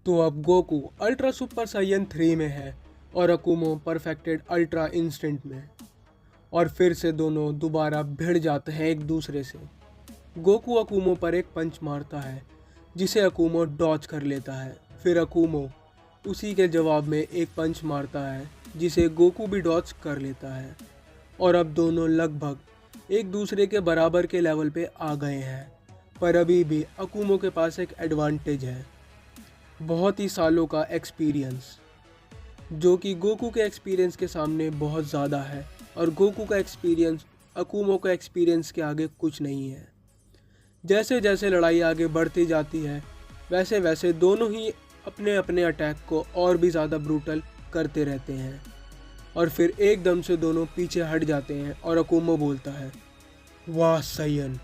तो अब Goku ultra super साइयन 3 में है और अकुमो परफेक्टेड अल्ट्रा इंस्टेंट में। और फिर से दोनों दोबारा भिड़ जाते हैं एक दूसरे से। गोकू अकुमो पर एक पंच मारता है जिसे अकुमो डॉज कर लेता है। फिर अकुमो उसी के जवाब में एक पंच मारता है जिसे गोकू भी डॉज कर लेता है। और अब दोनों लगभग एक दूसरे के बराबर के लेवल पे आ गए हैं, पर अभी भी अकुमो के पास एक एडवांटेज है, बहुत ही सालों का एक्सपीरियंस, जो कि गोकू के एक्सपीरियंस के सामने बहुत ज़्यादा है। और गोकू का एक्सपीरियंस अकुमो का एक्सपीरियंस के आगे कुछ नहीं है। जैसे जैसे लड़ाई आगे बढ़ती जाती है वैसे वैसे दोनों ही अपने अपने अटैक को और भी ज़्यादा ब्रूटल करते रहते हैं। और फिर एकदम से दोनों पीछे हट जाते हैं और अकुमो बोलता है, वाह साइयन,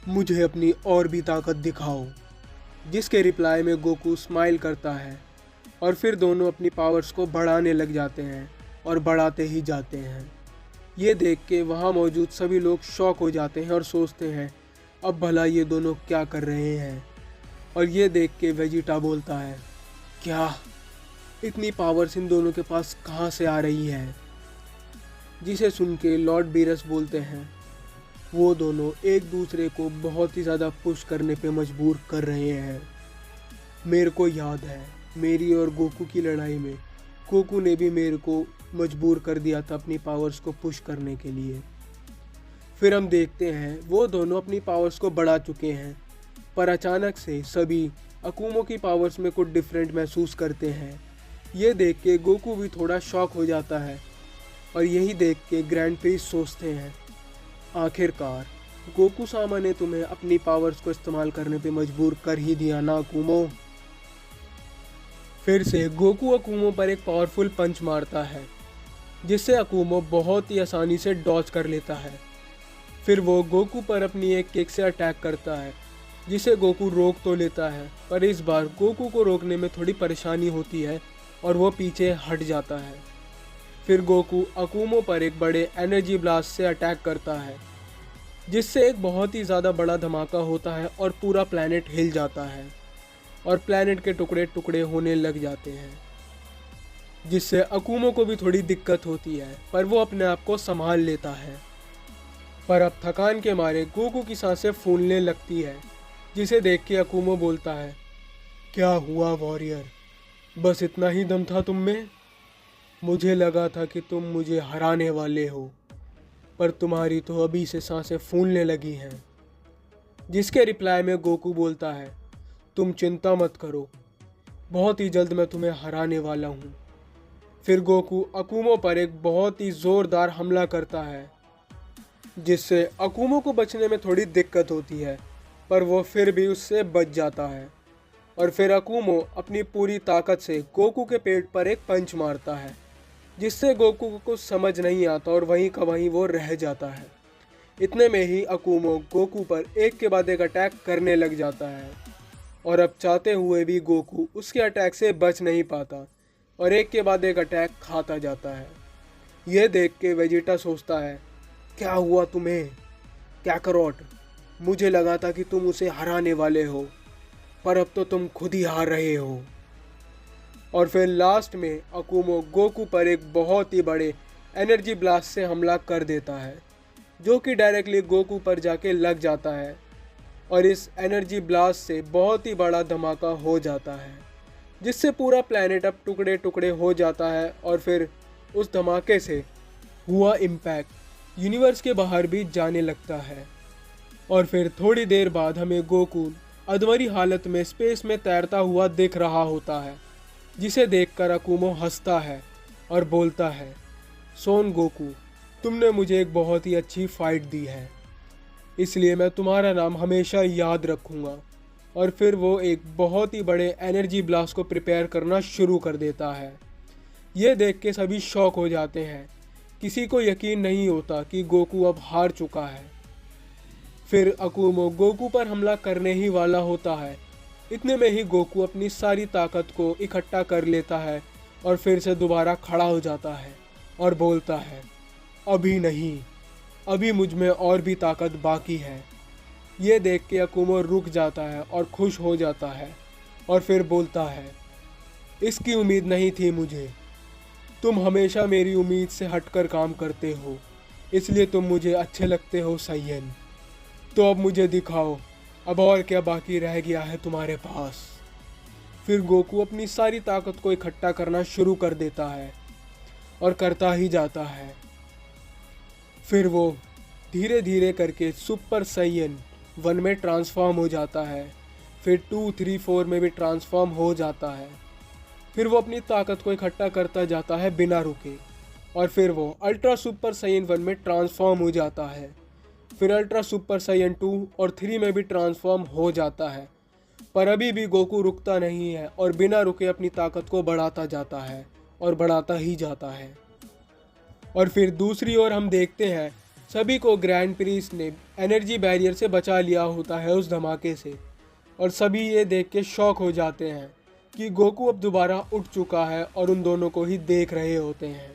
मुझे अपनी और भी ताकत दिखाओ। जिसके रिप्लाई में गोकू स्माइल करता है और फिर दोनों अपनी पावर्स को बढ़ाने लग जाते हैं और बढ़ाते ही जाते हैं। ये देख के वहाँ मौजूद सभी लोग शॉक हो जाते हैं और सोचते हैं अब भला ये दोनों क्या कर रहे हैं। और ये देख के वेजिटा बोलता है, क्या इतनी पावर्स इन दोनों के पास कहाँ से आ रही है। जिसे सुन के लॉर्ड बीरस बोलते हैं, वो दोनों एक दूसरे को बहुत ही ज़्यादा पुश करने पे मजबूर कर रहे हैं। मेरे को याद है मेरी और गोकू की लड़ाई में गोकू ने भी मेरे को मजबूर कर दिया था अपनी पावर्स को पुश करने के लिए। फिर हम देखते हैं वो दोनों अपनी पावर्स को बढ़ा चुके हैं, पर अचानक से सभी अकुमो की पावर्स में कुछ डिफरेंट महसूस करते हैं। ये देख के गोकू भी थोड़ा शॉक हो जाता है और यही देख के ग्रैंड प्रिंस सोचते हैं, आखिरकार गोकू सामा ने तुम्हें अपनी पावर्स को इस्तेमाल करने पे मजबूर कर ही दिया ना अकुमो। फिर से गोकू अकुमो पर एक पावरफुल पंच मारता है जिससे अकुमो बहुत ही आसानी से डॉज कर लेता है। फिर वो गोकू पर अपनी एक किक से अटैक करता है जिसे गोकू रोक तो लेता है, पर इस बार गोकू को रोकने में थोड़ी परेशानी होती है और वो पीछे हट जाता है। फिर गोकू अकुमो पर एक बड़े एनर्जी ब्लास्ट से अटैक करता है जिससे एक बहुत ही ज़्यादा बड़ा धमाका होता है और पूरा प्लैनेट हिल जाता है और प्लैनेट के टुकड़े टुकड़े होने लग जाते हैं, जिससे अकुमो को भी थोड़ी दिक्कत होती है, पर वो अपने आप को संभाल लेता है। पर अब थकान के मारे गोकू की सांसें फूलने लगती है, जिसे देख के अकुमो बोलता है, क्या हुआ वॉरियर, बस इतना ही दम था तुम में? मुझे लगा था कि तुम मुझे हराने वाले हो, पर तुम्हारी तो अभी से सांसें फूलने लगी हैं। जिसके रिप्लाई में गोकू बोलता है, तुम चिंता मत करो, बहुत ही जल्द मैं तुम्हें हराने वाला हूँ। फिर गोकू अकुमो पर एक बहुत ही ज़ोरदार हमला करता है जिससे अकुमो को बचने में थोड़ी दिक्कत होती है, पर वो फिर भी उससे बच जाता है। और फिर अकुमो अपनी पूरी ताकत से गोकू के पेट पर एक पंच मारता है जिससे गोकू को कुछ समझ नहीं आता और वहीं का वहीं वो रह जाता है। इतने में ही अकुमो गोकू पर एक के बाद एक अटैक करने लग जाता है और अब चाहते हुए भी गोकू उसके अटैक से बच नहीं पाता और एक के बाद एक अटैक खाता जाता है। यह देख के वेजिटा सोचता है, क्या हुआ तुम्हें कैकरोट, मुझे लगा था कि तुम उसे हराने वाले हो, पर अब तो तुम खुद ही हार रहे हो। और फिर लास्ट में अकुमो गोकू पर एक बहुत ही बड़े एनर्जी ब्लास्ट से हमला कर देता है जो कि डायरेक्टली गोकू पर जाके लग जाता है और इस एनर्जी ब्लास्ट से बहुत ही बड़ा धमाका हो जाता है जिससे पूरा प्लैनेट अब टुकड़े टुकड़े हो जाता है। और फिर उस धमाके से हुआ इम्पैक्ट यूनिवर्स के बाहर भी जाने लगता है। और फिर थोड़ी देर बाद हमें गोकू अधमरी हालत में स्पेस में तैरता हुआ दिख रहा होता है, जिसे देखकर अकुमो हंसता है और बोलता है, सोन गोकू, तुमने मुझे एक बहुत ही अच्छी फाइट दी है, इसलिए मैं तुम्हारा नाम हमेशा याद रखूँगा। और फिर वो एक बहुत ही बड़े एनर्जी ब्लास्ट को प्रिपेयर करना शुरू कर देता है। ये देख के सभी शॉक हो जाते हैं, किसी को यकीन नहीं होता कि गोकू अब हार चुका है। फिर अकुमो गोकू पर हमला करने ही वाला होता है। इतने में ही गोकू अपनी सारी ताकत को इकट्ठा कर लेता है और फिर से दोबारा खड़ा हो जाता है और बोलता है, अभी नहीं, अभी मुझ में और भी ताकत बाकी है। ये देख के अकुमो रुक जाता है और खुश हो जाता है और फिर बोलता है, इसकी उम्मीद नहीं थी मुझे। तुम हमेशा मेरी उम्मीद से हटकर काम करते हो, इसलिए तुम मुझे अच्छे लगते हो साइयन। तो अब मुझे दिखाओ, अब और क्या बाकी रह गया है तुम्हारे पास। फिर गोकू अपनी सारी ताकत को इकट्ठा करना शुरू कर देता है और करता ही जाता है। फिर वो धीरे धीरे करके सुपर साइयन 1 में ट्रांसफॉर्म हो जाता है, फिर 2, 3, 4 में भी ट्रांसफॉर्म हो जाता है। फिर वो अपनी ताकत को इकट्ठा करता जाता है बिना रुके, और फिर वो अल्ट्रा सुपर साइयन 1 में ट्रांसफॉर्म हो जाता है। फिर अल्ट्रा सुपर साइयन 2 और 3 में भी ट्रांसफॉर्म हो जाता है। पर अभी भी गोकू रुकता नहीं है और बिना रुके अपनी ताकत को बढ़ाता जाता है और बढ़ाता ही जाता है। और फिर दूसरी ओर हम देखते हैं सभी को ग्रैंड प्रिंस ने एनर्जी बैरियर से बचा लिया होता है उस धमाके से, और सभी ये देख के शॉक हो जाते हैं कि गोकू अब दोबारा उठ चुका है और उन दोनों को ही देख रहे होते हैं।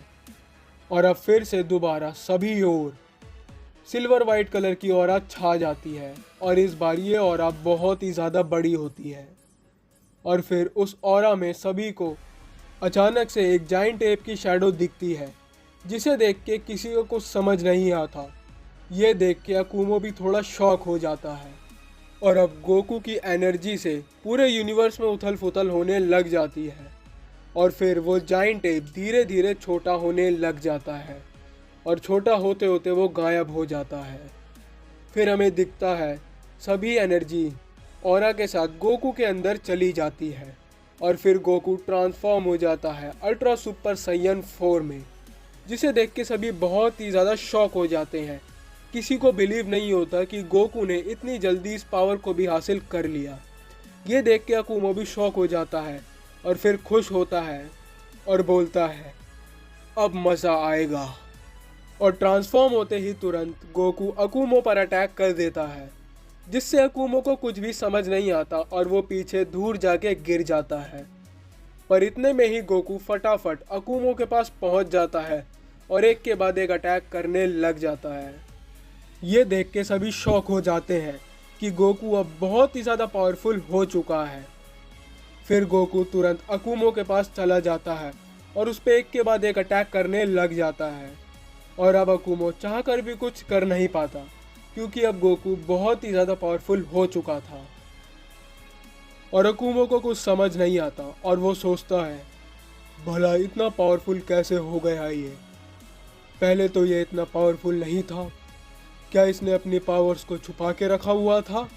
और अब फिर से दोबारा सभी ओर सिल्वर वाइट कलर की ऑरा छा जाती है, और इस बार ये ऑरा बहुत ही ज़्यादा बड़ी होती है। और फिर उस ऑरा में सभी को अचानक से एक जाइंट एप की शैडो दिखती है, जिसे देख के किसी को कुछ समझ नहीं आता। ये देख के अकुमो भी थोड़ा शॉक हो जाता है, और अब गोकू की एनर्जी से पूरे यूनिवर्स में उथल पुथल होने लग जाती है। और फिर वो जाइंट एप धीरे धीरे छोटा होने लग जाता है, और छोटा होते होते वो गायब हो जाता है। फिर हमें दिखता है सभी एनर्जी ऑरा के साथ गोकू के अंदर चली जाती है, और फिर गोकू ट्रांसफॉर्म हो जाता है अल्ट्रा सुपर साइयन 4 में, जिसे देख के सभी बहुत ही ज़्यादा शॉक हो जाते हैं। किसी को बिलीव नहीं होता कि गोकू ने इतनी जल्दी इस पावर को भी हासिल कर लिया। ये देख के अकुमो भी शॉक हो जाता है और फिर खुश होता है और बोलता है, अब मज़ा आएगा। और ट्रांसफॉर्म होते ही तुरंत गोकू अकुमो पर अटैक कर देता है, जिससे अकुमो को कुछ भी समझ नहीं आता और वो पीछे दूर जाके गिर जाता है। पर इतने में ही गोकू फटाफट अकुमो के पास पहुंच जाता है और एक के बाद एक अटैक करने लग जाता है। ये देख के सभी शॉक हो जाते हैं कि गोकू अब बहुत ही ज़्यादा पावरफुल हो चुका है। फिर गोकू तुरंत अकुमो के पास चला जाता है और उस पर एक के बाद एक अटैक करने लग जाता है, और अब अकुमो चाह कर भी कुछ कर नहीं पाता, क्योंकि अब गोकू बहुत ही ज़्यादा पावरफुल हो चुका था। और अकुमो को कुछ समझ नहीं आता और वो सोचता है, भला इतना पावरफुल कैसे हो गया ये? पहले तो ये इतना पावरफुल नहीं था। क्या इसने अपनी पावर्स को छुपा के रखा हुआ था?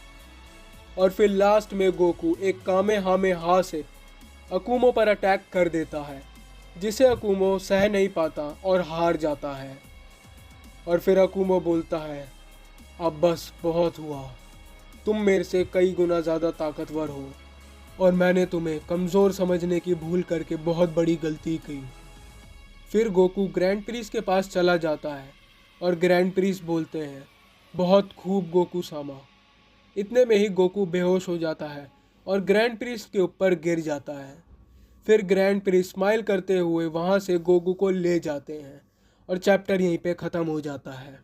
और फिर लास्ट में गोकू एक कामेहामेहा से अकुमो पर अटैक कर देता है, जिसे अकुमो सह नहीं पाता और हार जाता है। और फिर अकुमो बोलता है, अब बस बहुत हुआ। तुम मेरे से कई गुना ज़्यादा ताकतवर हो और मैंने तुम्हें कमज़ोर समझने की भूल करके बहुत बड़ी गलती की। फिर गोकू ग्रैंड प्रिंस के पास चला जाता है और ग्रैंड प्रिंस बोलते हैं, बहुत खूब गोकू सामा। इतने में ही गोकू बेहोश हो जाता है और ग्रैंड प्रिंस के ऊपर गिर जाता है। फिर ग्रैंड प्रिंस स्माइल करते हुए वहाँ से गोकू को ले जाते हैं और चैप्टर यहीं पे ख़त्म हो जाता है।